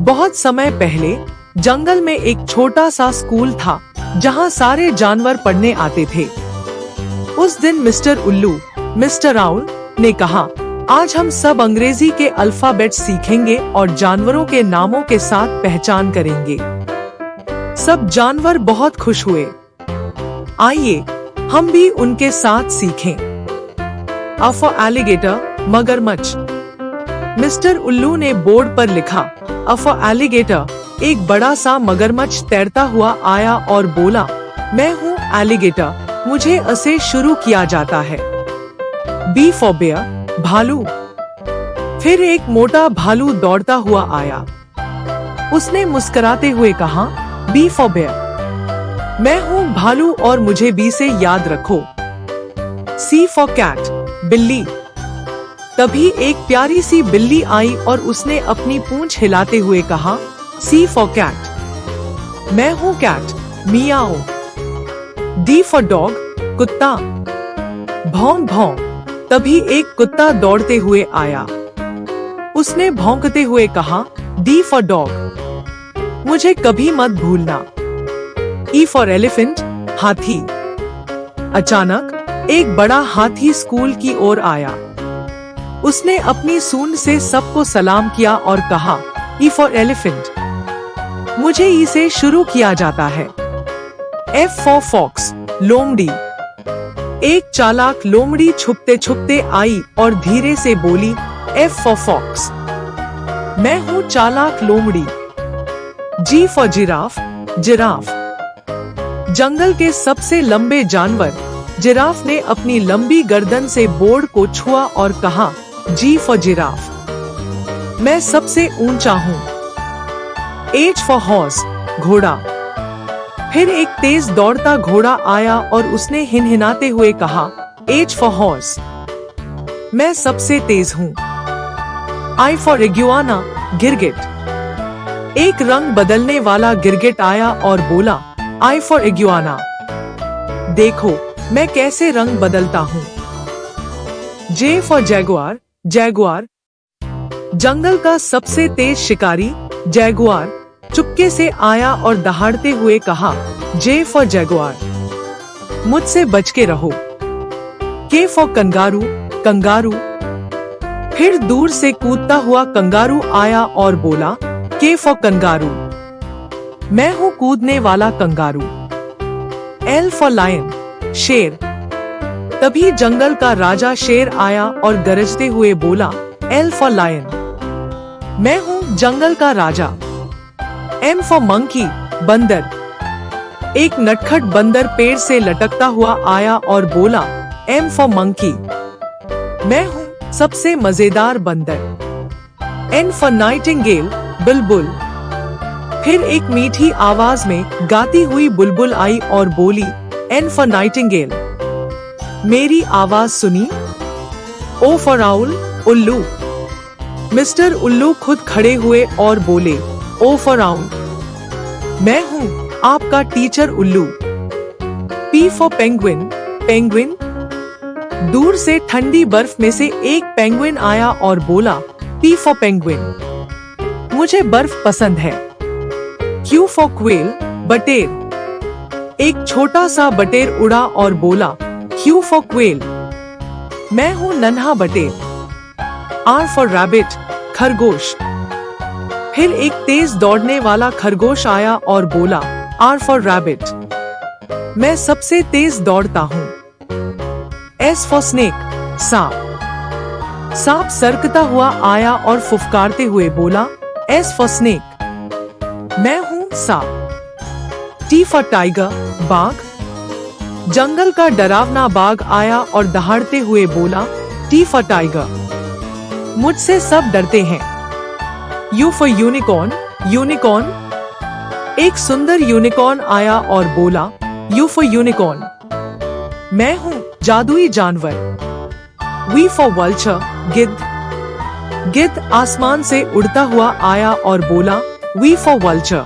बहुत समय पहले जंगल में एक छोटा सा स्कूल था जहाँ सारे जानवर पढ़ने आते थे। उस दिन मिस्टर उल्लू, मिस्टर राउल ने कहा, आज हम सब अंग्रेजी के अल्फाबेट सीखेंगे और जानवरों के नामों के साथ पहचान करेंगे। सब जानवर बहुत खुश हुए। आइए हम भी उनके साथ सीखें। A for alligator, मगरमच्छ। मिस्टर उल्लू ने बोर्ड पर लिखा, A for alligator। एक बड़ा सा मगरमच्छ तैरता हुआ आया और बोला, मैं हूँ एलिगेटर, मुझे ऐसे शुरू किया जाता है। B for bear, भालू। फिर एक मोटा भालू दौड़ता हुआ आया। उसने मुस्कुराते हुए कहा, B for bear। मैं हूँ भालू और मुझे B से याद रखो। C for cat, बिल्ली। तभी एक प्यारी सी बिल्ली आई और उसने अपनी पूंछ हिलाते हुए कहा, C for cat। मैं हूँ cat, meow. D for dog, कुत्ता। भौं भौं। तभी एक कुत्ता दौड़ते हुए आया। उसने भौंकते हुए कहा, D for dog। मुझे कभी मत भूलना। E for elephant, हाथी। अचानक एक बड़ा हाथी स्कूल की ओर आया। उसने अपनी सूंड से सबको सलाम किया और कहा, E for elephant। मुझे E से शुरू किया जाता है। F for fox, लोमड़ी। एक चालाक लोमड़ी छुपते छुपते आई और धीरे से बोली, F for fox। मैं हूँ चालाक लोमड़ी। G for giraffe, giraffe. जंगल के सबसे लंबे जानवर जिराफ ने अपनी लंबी गर्दन से बोर्ड को छुआ और कहा, G for जिराफ। मैं सबसे ऊंचा हूँ। H for horse, घोड़ा। फिर एक तेज दौड़ता घोड़ा आया और उसने हिनहिनाते हुए कहा, H for horse। मैं सबसे तेज हूँ। I for iguana, गिरगिट। एक रंग बदलने वाला गिरगिट आया और बोला, I for iguana। देखो मैं कैसे रंग बदलता हूँ। J for jaguar, jaguar. जंगल का सबसे तेज शिकारी जैगुआर चुपके से आया और दहाड़ते हुए कहा, J for jaguar। मुझसे बच के रहो। K for kangaroo, kangaroo. फिर दूर से कूदता हुआ कंगारू आया और बोला, K for कंगारू। मैं हूँ कूदने वाला कंगारू। L for lion, शेर। तभी जंगल का राजा शेर आया और गरजते हुए बोला, L for lion। मैं हूँ जंगल का राजा। M for monkey, बंदर। एक नटखट बंदर पेड़ से लटकता हुआ आया और बोला, M for monkey। मैं हूँ सबसे मजेदार बंदर। N for nightingale, बुलबुल। फिर एक मीठी आवाज में गाती हुई बुलबुल आई और बोली, N for nightingale। मेरी आवाज सुनी। O for owl, उल्लू। मिस्टर उल्लू खुद खड़े हुए और बोले, O for owl। मैं हूँ आपका टीचर उल्लू। P for penguin, penguin. दूर से ठंडी बर्फ में से एक पेंगुइन आया और बोला, P for penguin। मुझे बर्फ पसंद है। Q for quail, बटेर। एक छोटा सा बटेर उड़ा और बोला, Q for quail। मैं हूँ नन्हा बटेर। R for rabbit, खरगोश। फिर एक तेज दौड़ने वाला खरगोश आया और बोला, R for rabbit। मैं सबसे तेज दौड़ता हूँ। S for snake, सांप। सांप सरकता हुआ आया और फुफकारते हुए बोला, S for snake। मैं हूँ सांप। T for tiger, बाघ। जंगल का डरावना बाघ आया और दहाड़ते हुए बोला, T for tiger। मुझसे सब डरते हैं। U for unicorn, unicorn. एक सुंदर यूनिकॉर्न आया और बोला, U for unicorn। मैं हूँ जादुई जानवर। V for vulture, गिद्ध। गिद्ध आसमान से उड़ता हुआ आया और बोला, V for vulture।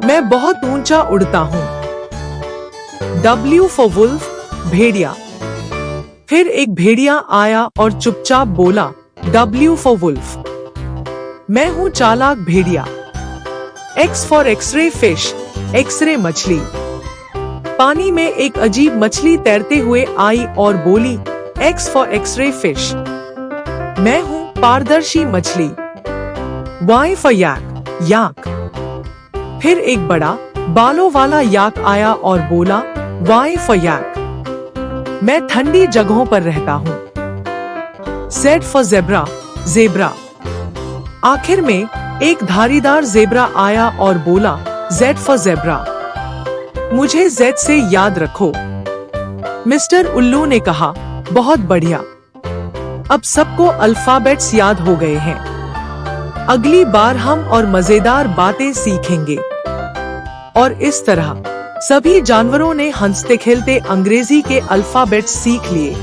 मैं बहुत ऊंचा उड़ता हूँ। W for wolf, भेड़िया। फिर एक भेड़िया आया और चुपचाप बोला, W for wolf। मैं हूँ चालाक भेड़िया। X for x ray fish, x ray मछली। पानी में एक अजीब मछली तैरते हुए आई और बोली, एक्स फॉर एक्सरे फिश। मैं हूँ पारदर्शी मछली। वाई फॉर याक, याक। फिर एक बड़ा बालों वाला याक आया और बोला, वाई फॉर याक। मैं ठंडी जगहों पर रहता हूँ। Z for zebra, zebra. आखिर में एक धारीदार जेब्रा आया और बोला, जेड फॉर जेब्रा। मुझे जेड से याद रखो। मिस्टर उल्लू ने कहा, बहुत बढ़िया। अब सबको अल्फाबेट्स याद हो गए हैं। अगली बार हम और मजेदार बातें सीखेंगे। और इस तरह सभी जानवरों ने हंसते खेलते अंग्रेजी के अल्फाबेट्स सीख लिए।